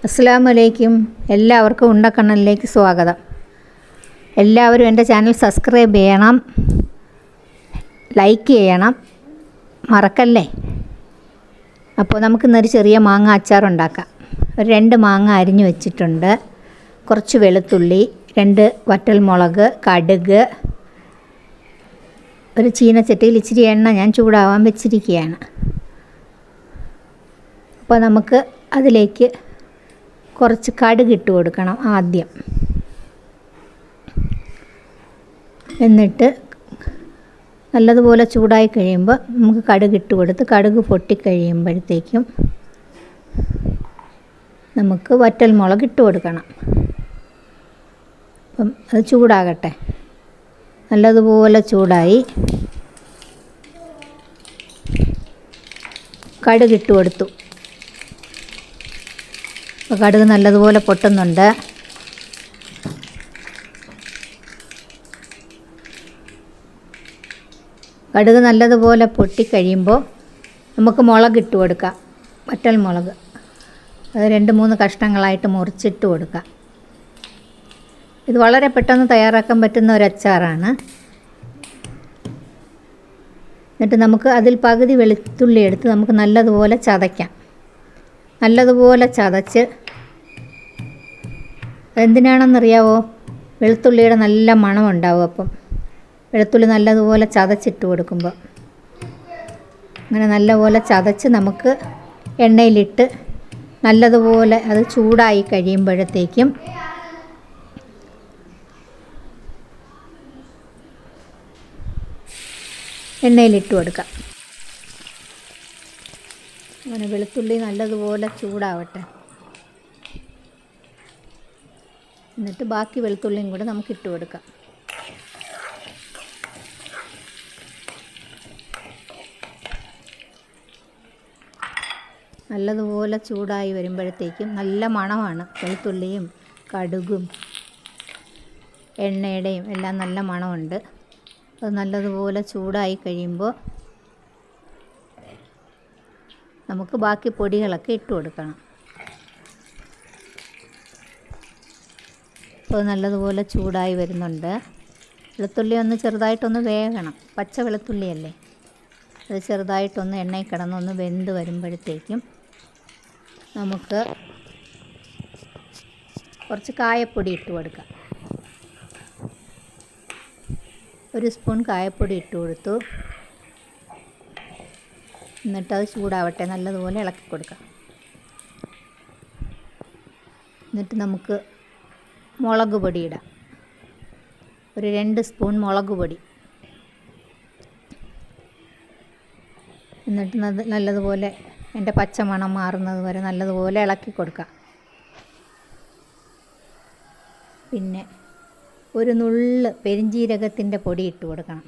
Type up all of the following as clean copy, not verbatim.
അസ്സലാമു അലൈക്കും. എല്ലാവർക്കും ഉണ്ടക്കണ്ണനിലേക്ക് സ്വാഗതം. എല്ലാവരും എൻ്റെ ചാനൽ സബ്സ്ക്രൈബ് ചെയ്യണം, ലൈക്ക് ചെയ്യണം, മറക്കല്ലേ. അപ്പോൾ നമുക്കിന്നൊരു ചെറിയ മാങ്ങ അച്ചാർ ഉണ്ടാക്കാം. ഒരു 2 മാങ്ങ അരിഞ്ഞു വെച്ചിട്ടുണ്ട്, കുറച്ച് വെളുത്തുള്ളി, 2 വറ്റൽമുളക്, കടുക്, ഒരു ചീനച്ചട്ടിയിൽ ഇച്ചിരി എണ്ണ ഞാൻ ചൂടാവാൻ വെച്ചിരിക്കുകയാണ്. അപ്പോൾ നമുക്ക് അതിലേക്ക് കുറച്ച് കടുക് ഇട്ട് കൊടുക്കണം ആദ്യം. എന്നിട്ട് നല്ലതുപോലെ ചൂടായി കഴിയുമ്പോൾ നമുക്ക് കടുക് ഇട്ട് കൊടുത്ത് കടുക് പൊട്ടിക്കഴിയുമ്പോഴത്തേക്കും നമുക്ക് വറ്റൽമുളക് ഇട്ട് കൊടുക്കണം. അപ്പം അത് ചൂടാകട്ടെ. നല്ലതുപോലെ ചൂടായി കടുക് ഇട്ട് കൊടുത്തു. അപ്പോൾ കടുക് നല്ലതുപോലെ പൊട്ടുന്നുണ്ട്. കടുക് നല്ലതുപോലെ പൊട്ടിക്കഴിയുമ്പോൾ നമുക്ക് മുളക് ഇട്ട് കൊടുക്കാം. വറ്റൽ മുളക് അത് 2-3 കഷ്ണങ്ങളായിട്ട് മുറിച്ചിട്ട് കൊടുക്കാം. ഇത് വളരെ പെട്ടെന്ന് തയ്യാറാക്കാൻ പറ്റുന്ന ഒരു അച്ചാറാണ്. എന്നിട്ട് നമുക്ക് അതിൽ പകുതി വെളുത്തുള്ളി എടുത്ത് നമുക്ക് നല്ലതുപോലെ ചതയ്ക്കാം. നല്ലതുപോലെ ചതച്ച്, എന്തിനാണെന്നറിയാവോ? വെളുത്തുള്ളിയുടെ നല്ല മണമുണ്ടാവും. അപ്പം വെളുത്തുള്ളി നല്ലതുപോലെ ചതച്ചിട്ട് കൊടുക്കുമ്പോൾ അങ്ങനെ നല്ലപോലെ ചതച്ച് നമുക്ക് എണ്ണയിലിട്ട് നല്ലതുപോലെ അത് ചൂടായി കഴിയുമ്പോഴത്തേക്കും എണ്ണയിലിട്ട് കൊടുക്കാം. അങ്ങനെ വെളുത്തുള്ളി നല്ലതുപോലെ ചൂടാവട്ടെ. എന്നിട്ട് ബാക്കി വെളുത്തുള്ളിയും കൂടെ നമുക്ക് ഇട്ട് കൊടുക്കാം. നല്ലതുപോലെ ചൂടായി വരുമ്പോഴത്തേക്കും നല്ല മണമാണ്. വെളുത്തുള്ളിയും കടുകും എണ്ണയുടെയും എല്ലാം നല്ല മണമുണ്ട്. അത് നല്ലതുപോലെ ചൂടായി കഴിയുമ്പോൾ നമുക്ക് ബാക്കി പൊടികളൊക്കെ ഇട്ട് കൊടുക്കണം. അപ്പോൾ നല്ലതുപോലെ ചൂടായി വരുന്നുണ്ട്. വെളുത്തുള്ളി ഒന്ന് ചെറുതായിട്ടൊന്ന് വേകണം. പച്ച വെളുത്തുള്ളിയല്ലേ, അത് ചെറുതായിട്ടൊന്ന് എണ്ണയിൽ കിടന്നൊന്ന് വെന്ത് വരുമ്പോഴത്തേക്കും നമുക്ക് കുറച്ച് കായപ്പൊടി ഇട്ട് കൊടുക്കാം. 1 സ്പൂൺ കായപ്പൊടി ഇട്ട് കൊടുത്തു. എന്നിട്ടത് ചൂടാവട്ടെ. നല്ലതുപോലെ ഇളക്കി കൊടുക്കാം. എന്നിട്ട് നമുക്ക് മുളക് പൊടി ഇടാം. ഒരു 2 സ്പൂൺ മുളക് പൊടി. എന്നിട്ട് നല്ലതുപോലെ അതിൻ്റെ പച്ചമണം മാറുന്നത് വരെ നല്ലതുപോലെ ഇളക്കി കൊടുക്കാം. പിന്നെ ഒരു നുള്ള് പെരിഞ്ജീരകത്തിൻ്റെ പൊടി ഇട്ട് കൊടുക്കണം.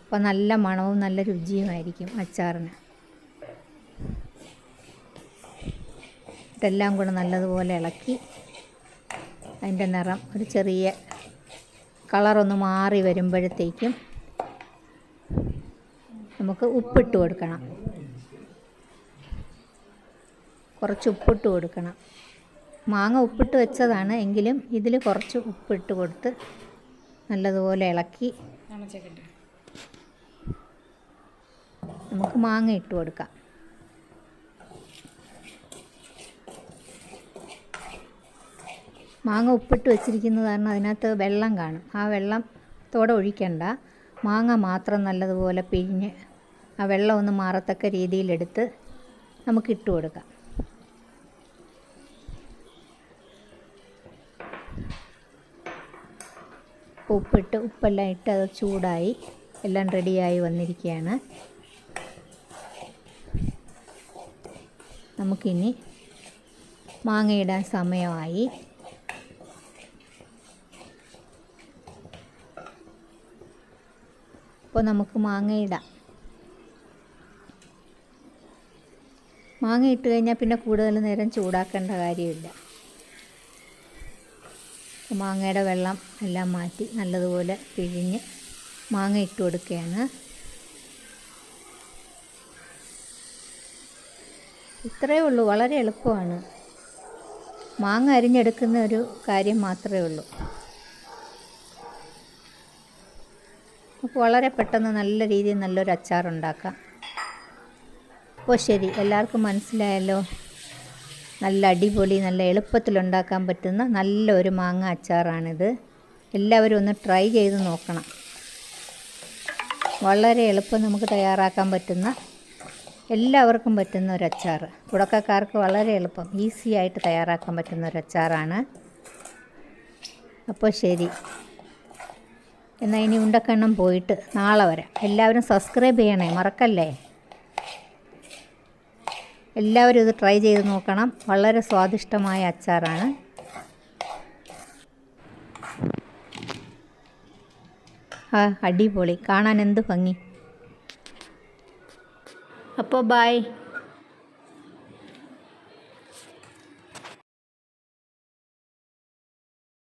അപ്പോൾ നല്ല മണവും നല്ല രുചിയുമായിരിക്കും അച്ചാറിന്. ഇതെല്ലാം കൂടെ നല്ലതുപോലെ ഇളക്കി അതിൻ്റെ നിറം ഒരു ചെറിയ കളറൊന്ന് മാറി വരുമ്പോഴത്തേക്കും നമുക്ക് ഉപ്പിട്ട് കൊടുക്കണം. കുറച്ച് ഉപ്പിട്ട് കൊടുക്കണം. മാങ്ങ ഉപ്പിട്ട് വെച്ചതാണ്, എങ്കിലും ഇതിൽ കുറച്ച് ഉപ്പിട്ട് കൊടുത്ത് നല്ലതുപോലെ ഇളക്കി നമുക്ക് മാങ്ങ ഇട്ട് കൊടുക്കാം. മാങ്ങ ഉപ്പിട്ട് വെച്ചിരിക്കുന്നത് കാരണം അതിനകത്ത് വെള്ളം കാണും. ആ വെള്ളത്തോടെ ഒഴിക്കണ്ട. മാങ്ങ മാത്രം നല്ലതുപോലെ പിഴിഞ്ഞ് ആ വെള്ളം ഒന്ന് മാറത്തക്ക രീതിയിലെടുത്ത് നമുക്കിട്ട് കൊടുക്കാം. ഉപ്പെല്ലാം ഇട്ട് അത് ചൂടായി എല്ലാം റെഡിയായി വന്നിരിക്കുകയാണ്. നമുക്കിനി മാങ്ങയിടാൻ സമയമായി. അപ്പോൾ നമുക്ക് മാങ്ങയിടാം. മാങ്ങ ഇട്ട് കഴിഞ്ഞാൽ പിന്നെ കൂടുതൽ നേരം ചൂടാക്കേണ്ട കാര്യമില്ല. മാങ്ങയുടെ വെള്ളം എല്ലാം മാറ്റി നല്ലതുപോലെ പിഴിഞ്ഞ് മാങ്ങ ഇട്ട് കൊടുക്കുകയാണ്. ഇത്രയേ ഉള്ളൂ, വളരെ എളുപ്പമാണ്. മാങ്ങ അരിഞ്ഞെടുക്കുന്ന ഒരു കാര്യം മാത്രമേ ഉള്ളൂ. അപ്പോൾ വളരെ പെട്ടെന്ന് നല്ല രീതിയിൽ നല്ലൊരു അച്ചാറുണ്ടാക്കാം. അപ്പോൾ ശരി, എല്ലാവർക്കും മനസ്സിലായല്ലോ. നല്ല അടിപൊളി, നല്ല എളുപ്പത്തിലുണ്ടാക്കാൻ പറ്റുന്ന നല്ലൊരു മാങ്ങ അച്ചാറാണിത്. എല്ലാവരും ഒന്ന് ട്രൈ ചെയ്ത് നോക്കണം. വളരെ എളുപ്പം നമുക്ക് തയ്യാറാക്കാൻ പറ്റുന്ന, എല്ലാവർക്കും പറ്റുന്ന ഒരു അച്ചാർ. തുടക്കക്കാർക്ക് വളരെ എളുപ്പം ഈസി ആയിട്ട് തയ്യാറാക്കാൻ പറ്റുന്ന ഒരു അച്ചാറാണ്. അപ്പോൾ ശരി, എന്നാൽ ഇനി ഉണ്ടക്കണ്ണം പോയിട്ട് നാളെ വരാം. എല്ലാവരും സബ്സ്ക്രൈബ് ചെയ്യണേ, മറക്കല്ലേ. എല്ലാവരും ഇത് ട്രൈ ചെയ്ത് നോക്കണം. വളരെ സ്വാദിഷ്ടമായ അച്ചാറാണ്. അടിപൊളി, കാണാൻ എന്ത് ഭംഗി. അപ്പോൾ ബൈ.